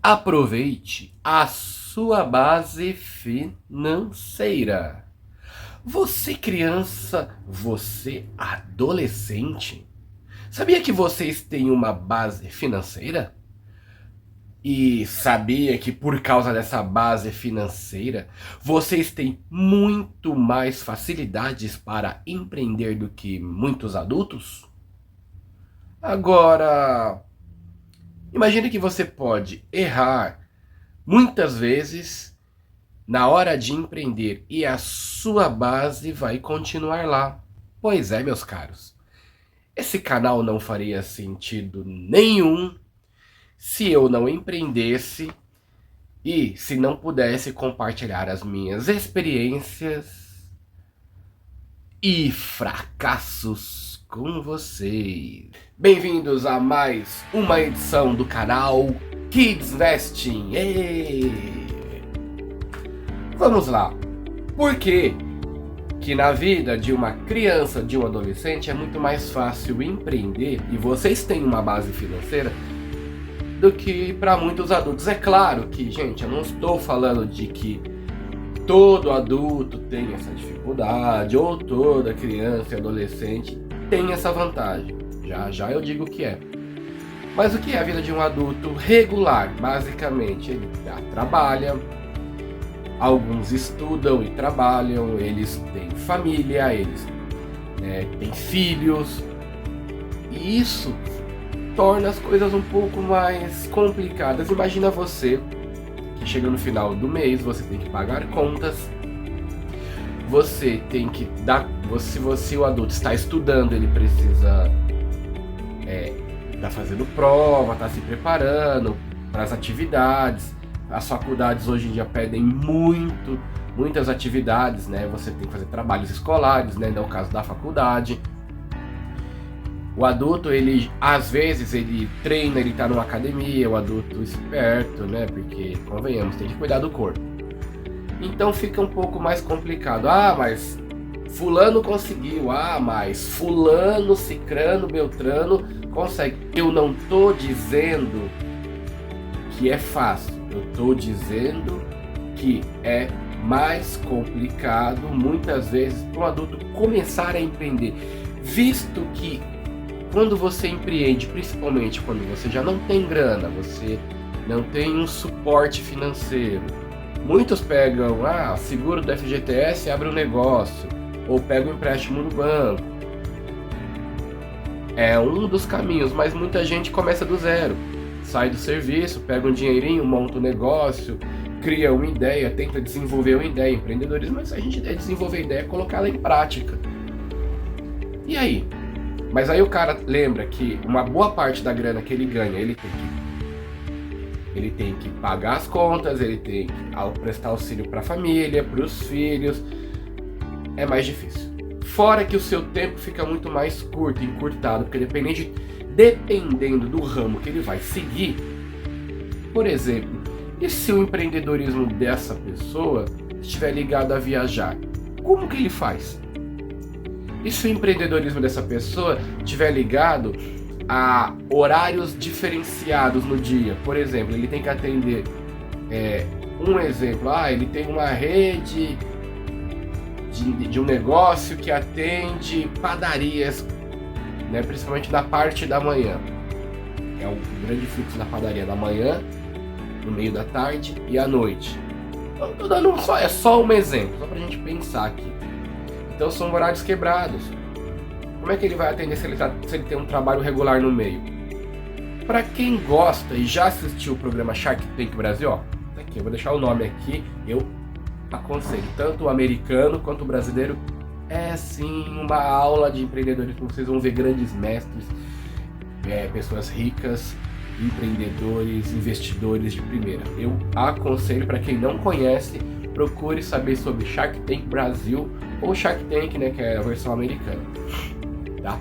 Aproveite a sua base financeira. Você criança, você adolescente, sabia que vocês têm uma base financeira? E sabia que por causa dessa base financeira, vocês têm muito mais facilidades para empreender do que muitos adultos? Agora, imagine que você pode errar muitas vezes na hora de empreender e a sua base vai continuar lá. Pois é, meus caros, esse canal não faria sentido nenhum se eu não empreendesse e se não pudesse compartilhar as minhas experiências e fracassos com vocês. Bem-vindos a mais uma edição do canal Kids Vesting. Vamos lá. Por que na vida de uma criança, de um adolescente, é muito mais fácil empreender e vocês têm uma base financeira do que para muitos adultos? É claro que, gente, eu não estou falando de que todo adulto tem essa dificuldade ou toda criança e adolescente tem essa vantagem. Já eu digo o que é. Mas o que é a vida de um adulto regular? Basicamente, ele trabalha, alguns estudam e trabalham, eles têm família, eles têm filhos, e isso torna as coisas um pouco mais complicadas. Imagina você que chega no final do mês, você tem que pagar contas, você tem que dar, se o adulto está estudando, ele precisa tá fazendo prova, tá se preparando para as atividades. As faculdades hoje em dia pedem muitas atividades, né? Você tem que fazer trabalhos escolares, né? No caso da faculdade. O adulto, ele às vezes ele treina, ele tá numa academia, o adulto esperto, né? Porque, convenhamos, tem que cuidar do corpo. Então fica um pouco mais complicado. Ah, mas fulano conseguiu. Ah, mas fulano, cicrano, beltrano consegue. Eu não tô dizendo que é fácil. Eu tô dizendo que é mais complicado muitas vezes para um adulto começar a empreender, visto que quando você empreende, principalmente quando você já não tem grana, você não tem um suporte financeiro, muitos pegam, seguro do FGTS e abre um negócio, ou pega um empréstimo no banco. É um dos caminhos, mas muita gente começa do zero, sai do serviço, pega um dinheirinho, monta um negócio, cria uma ideia, tenta desenvolver uma ideia. Empreendedorismo, mas a gente deve desenvolver a ideia e colocá-la em prática. E aí? Mas aí o cara lembra que uma boa parte da grana que ele ganha, ele tem que pagar as contas, ele tem que prestar auxílio para a família, para os filhos. É mais difícil. Fora que o seu tempo fica muito mais curto, encurtado, porque dependendo do ramo que ele vai seguir, por exemplo, e se o empreendedorismo dessa pessoa estiver ligado a viajar, como que ele faz? E se o empreendedorismo dessa pessoa estiver ligado a horários diferenciados no dia? Por exemplo, ele tem que atender, um exemplo, ele tem uma rede de um negócio que atende padarias, né, principalmente na parte da manhã. É um grande fluxo da padaria da manhã, no meio da tarde e à noite. Então, tô dando só um exemplo, só pra gente pensar aqui. Então são horários quebrados. Como é que ele vai atender se ele tem um trabalho regular no meio? Para quem gosta e já assistiu o programa Shark Tank Brasil, tá aqui, eu vou deixar o nome aqui, eu aconselho, tanto o americano quanto o brasileiro. É sim uma aula de empreendedorismo, vocês vão ver grandes mestres, pessoas ricas, empreendedores, investidores de primeira. Eu aconselho, para quem não conhece, procure saber sobre Shark Tank Brasil ou Shark Tank, né, que é a versão americana, tá?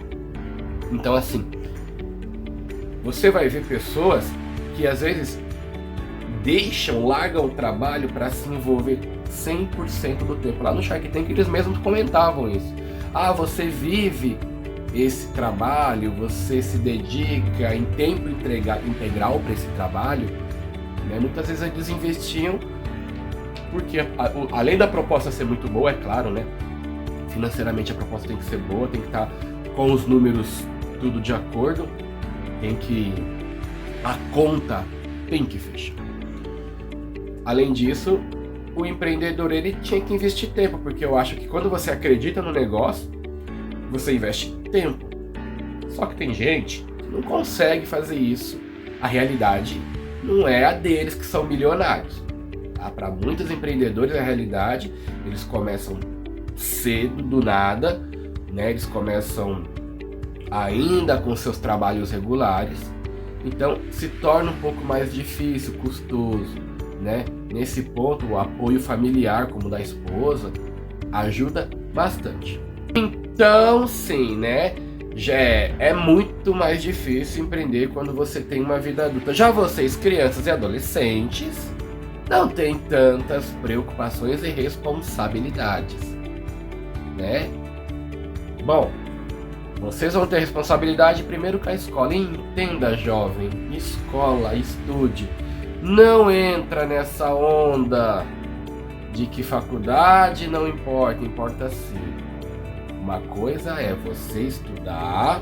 Então, assim, você vai ver pessoas que às vezes largam o trabalho para se envolver 100% do tempo. Lá no Shark Tank eles mesmos comentavam isso. Você vive esse trabalho, você se dedica em tempo integral para esse trabalho, né? Muitas vezes eles investiam porque, além da proposta ser muito boa, é claro, né? Financeiramente a proposta tem que ser boa, tem que estar com os números tudo de acordo, a conta tem que fechar. Além disso, o empreendedor ele tinha que investir tempo, porque eu acho que quando você acredita no negócio, você investe tempo. Só que tem gente que não consegue fazer isso. A realidade não é a deles que são milionários. Tá? Para muitos empreendedores, a realidade, eles começam cedo, do nada, né? Eles começam ainda com seus trabalhos regulares. Então se torna um pouco mais difícil, custoso, né? Nesse ponto, o apoio familiar, como da esposa, ajuda bastante. Então, sim, né? Já é muito mais difícil empreender quando você tem uma vida adulta. Já vocês, crianças e adolescentes, não têm tantas preocupações e responsabilidades, né? Bom, vocês vão ter responsabilidade primeiro com a escola. Entenda, jovem, escola, estude. Não entra nessa onda de que faculdade não importa, importa sim. Uma coisa é você estudar,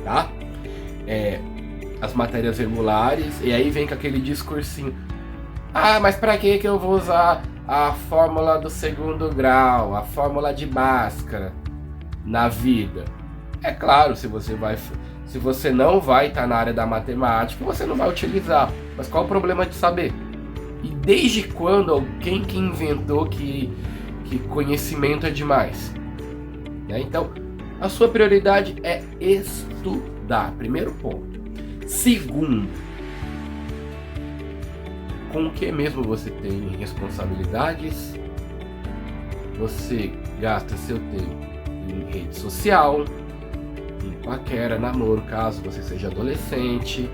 tá? As matérias regulares, e aí vem com aquele discursinho. Ah, mas pra que eu vou usar a fórmula do segundo grau, a fórmula de Bhaskara na vida? É claro, se você não vai estar na área da matemática, você não vai utilizar. Mas qual o problema de saber? E desde quando quem que inventou que conhecimento é demais? Né? Então, a sua prioridade é estudar. Primeiro ponto. Segundo, com o que mesmo você tem responsabilidades? Você gasta seu tempo em rede social, em paquera, namoro, caso você seja adolescente.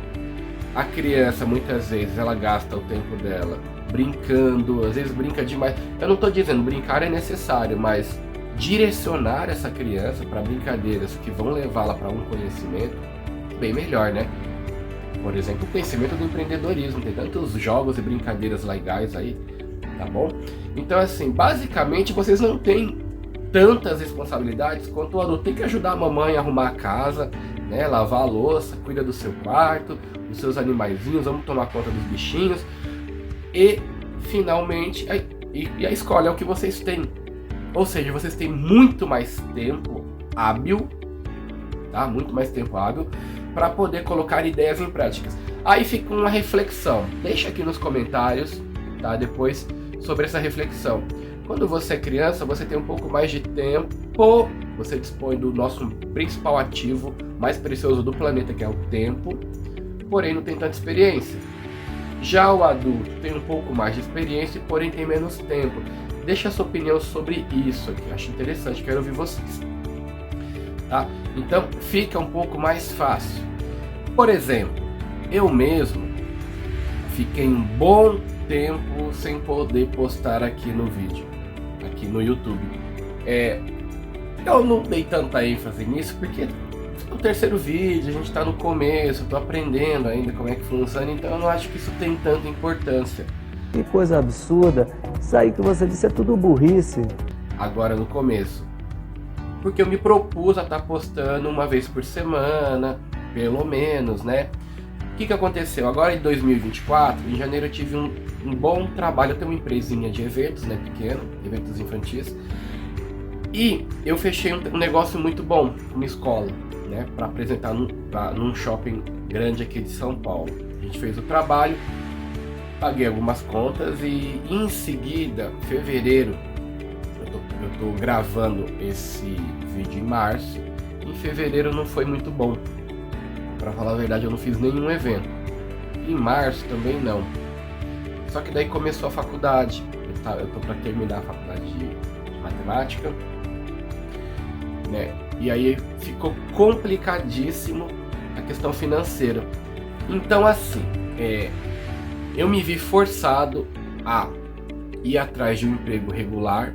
A criança, muitas vezes, ela gasta o tempo dela brincando, às vezes brinca demais. Eu não estou dizendo brincar é necessário, mas direcionar essa criança para brincadeiras que vão levá-la para um conhecimento bem melhor, né? Por exemplo, o conhecimento do empreendedorismo. Tem tantos jogos e brincadeiras legais aí, tá bom? Então, assim, basicamente, vocês não têm tantas responsabilidades quanto o adulto. Tem que ajudar a mamãe a arrumar a casa, né? Lavar a louça, cuida do seu quarto, dos seus animaizinhos, vamos tomar conta dos bichinhos. E, finalmente, a escola é o que vocês têm. Ou seja, vocês têm muito mais tempo hábil, tá? Muito mais tempo hábil para poder colocar ideias em práticas. Aí fica uma reflexão. Deixa aqui nos comentários, tá? Depois sobre essa reflexão. Quando você é criança, você tem um pouco mais de tempo, você dispõe do nosso principal ativo mais precioso do planeta, que é o tempo, porém não tem tanta experiência. Já o adulto tem um pouco mais de experiência, porém tem menos tempo. Deixa a sua opinião sobre isso aqui, acho interessante, quero ouvir vocês. Tá? Então fica um pouco mais fácil. Por exemplo, eu mesmo fiquei um bom tempo sem poder postar aqui no vídeo, aqui no YouTube. Eu não dei tanta ênfase nisso porque é o terceiro vídeo, a gente está no começo, estou aprendendo ainda como é que funciona, então eu não acho que isso tem tanta importância. Que coisa absurda, isso aí que você disse é tudo burrice. Agora no começo, porque eu me propus a estar postando uma vez por semana, pelo menos, né? O que aconteceu? Agora em 2024, em janeiro eu tive um bom trabalho, eu tenho uma empresinha de eventos, né, pequeno, eventos infantis, e eu fechei um negócio muito bom, uma escola, né, para apresentar num shopping grande aqui de São Paulo. A gente fez o trabalho, paguei algumas contas e em seguida, fevereiro, eu tô gravando esse vídeo em março, em fevereiro não foi muito bom. Pra falar a verdade, eu não fiz nenhum evento. Em março também não. Só que daí começou a faculdade. Eu tô pra terminar a faculdade de matemática, né? E aí ficou complicadíssimo a questão financeira. Então assim, eu me vi forçado a ir atrás de um emprego regular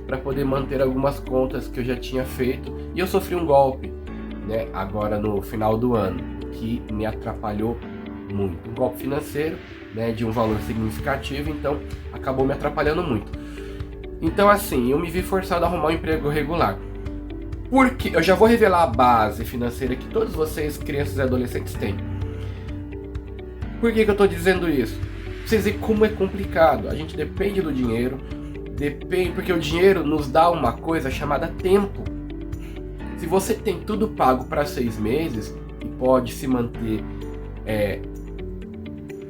para poder manter algumas contas que eu já tinha feito. E eu sofri um golpe, né? Agora no final do ano, que me atrapalhou muito. Um golpe financeiro né, de um valor significativo, então acabou me atrapalhando muito. Então assim, eu me vi forçado a arrumar um emprego regular. Porque eu já vou revelar a base financeira que todos vocês, crianças e adolescentes, têm. Por que eu estou dizendo isso? Pra vocês verem como é complicado. A gente depende do dinheiro, porque o dinheiro nos dá uma coisa chamada tempo. Se você tem tudo pago para 6 meses e pode se manter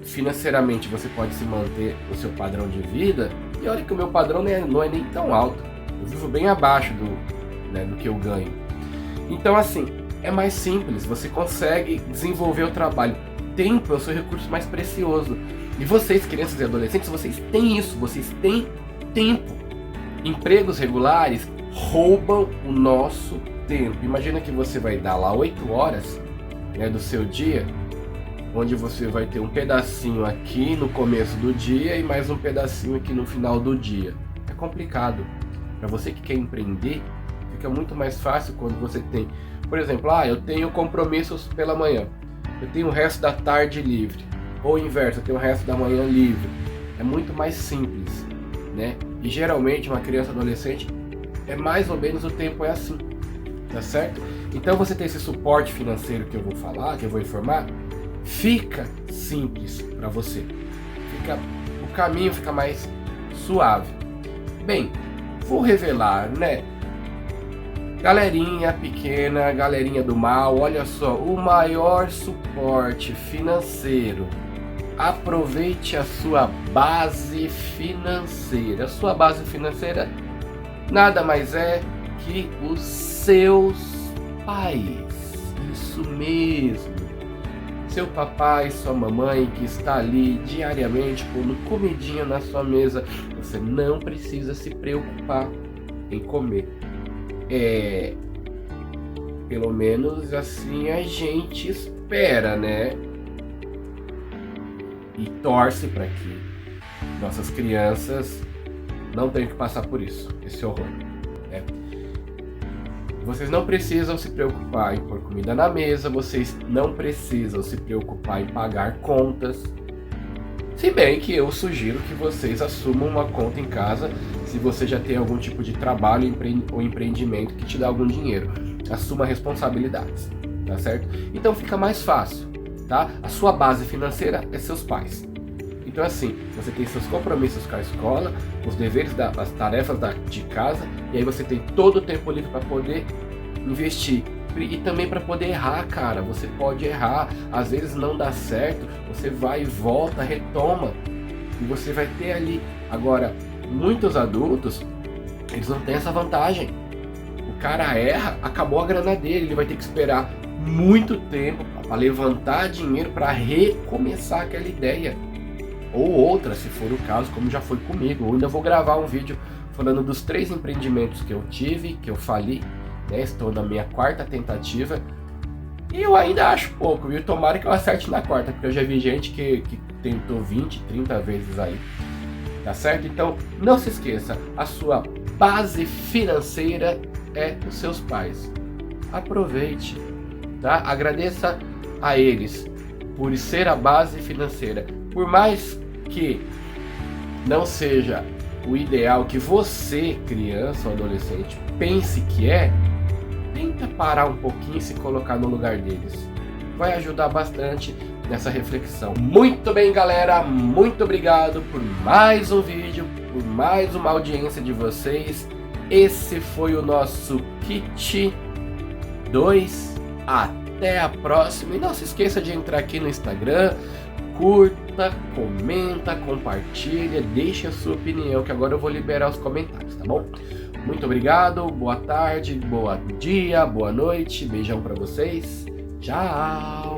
financeiramente, você pode se manter o seu padrão de vida. E olha que o meu padrão não é nem tão alto. Eu vivo bem abaixo do que eu ganho. Então assim, é mais simples. Você consegue desenvolver o trabalho. Tempo é o seu recurso mais precioso. E vocês, crianças e adolescentes, vocês têm isso. Vocês têm tempo. Empregos regulares roubam o nosso tempo. Imagina que você vai dar lá 8 horas, né, do seu dia, onde você vai ter um pedacinho aqui no começo do dia e mais um pedacinho aqui no final do dia. É complicado. Para você que quer empreender, fica muito mais fácil quando você tem, por exemplo, eu tenho compromissos pela manhã, eu tenho o resto da tarde livre, ou o inverso, eu tenho o resto da manhã livre. É muito mais simples, né? E geralmente uma criança adolescente é mais ou menos o tempo é assim, tá certo? Então você tem esse suporte financeiro que eu vou falar, que eu vou informar, fica simples para você, o caminho fica mais suave. Bem, vou revelar, né? Galerinha pequena, galerinha do mal, olha só, o maior suporte financeiro. Aproveite a sua base financeira. A sua base financeira nada mais é que os seus pais. Isso mesmo. Seu papai, sua mamãe que está ali diariamente pondo comidinha na sua mesa. Você não precisa se preocupar em comer. Pelo menos assim a gente espera, né? E torce para que nossas crianças não tenham que passar por isso, esse horror, né? Vocês não precisam se preocupar em pôr comida na mesa, vocês não precisam se preocupar em pagar contas. Se bem que eu sugiro que vocês assumam uma conta em casa se você já tem algum tipo de trabalho ou empreendimento que te dá algum dinheiro. Assuma responsabilidades, tá certo? Então fica mais fácil, tá? A sua base financeira é seus pais. Então assim, você tem seus compromissos com a escola, os deveres, as tarefas de casa, e aí você tem todo o tempo livre para poder investir. E também para poder errar, cara. Você pode errar, às vezes não dá certo, você vai e volta, retoma, e você vai ter ali. Agora, muitos adultos, eles não têm essa vantagem. O cara erra, acabou a grana dele, ele vai ter que esperar muito tempo para levantar dinheiro para recomeçar aquela ideia. Ou outra, se for o caso, como já foi comigo. Eu ainda vou gravar um vídeo falando dos 3 empreendimentos que eu tive, que eu fali, né? Estou na minha 4ª tentativa e eu ainda acho pouco, viu? Tomara que eu acerte na 4ª, porque eu já vi gente que tentou 20, 30 vezes aí, tá certo? Então não se esqueça, a sua base financeira é os seus pais. Aproveite, tá? Agradeça a eles por ser a base financeira, por mais que não seja o ideal que você, criança ou adolescente, pense que é. Tenta parar um pouquinho e se colocar no lugar deles. Vai ajudar bastante nessa reflexão. Muito bem, galera. Muito obrigado por mais um vídeo, por mais uma audiência de vocês. Esse foi o nosso Kit 2. Até a próxima. E não se esqueça de entrar aqui no Instagram. Curta, comenta, compartilha, deixe a sua opinião, que agora eu vou liberar os comentários, tá bom? Muito obrigado, boa tarde, bom dia, boa noite, beijão pra vocês, tchau!